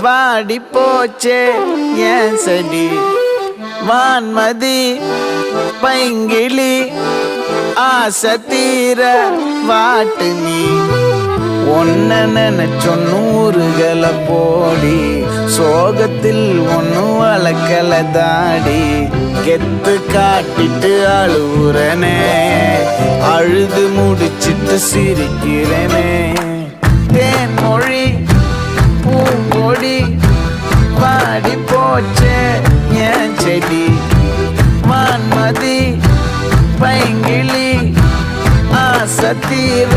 வாடி போச்சே ஏன் செடி வான்மதி பைங்கிளி ஆசை தீர வாட்டு நீ ஒன்ன நினைச்சொ நூறுகளை போடி சோகத்தில் ஒன்னு வளர்க்கல தாடி கெத்து காட்டிட்டு அழுவுறனே அழுது முடிச்சிட்டு சிரிக்கிறனே தேன் மொழி பூங்கொடி வாடி போச்சே ஏன் செடி வான்மதி பைங்கிளி ஆசை தீர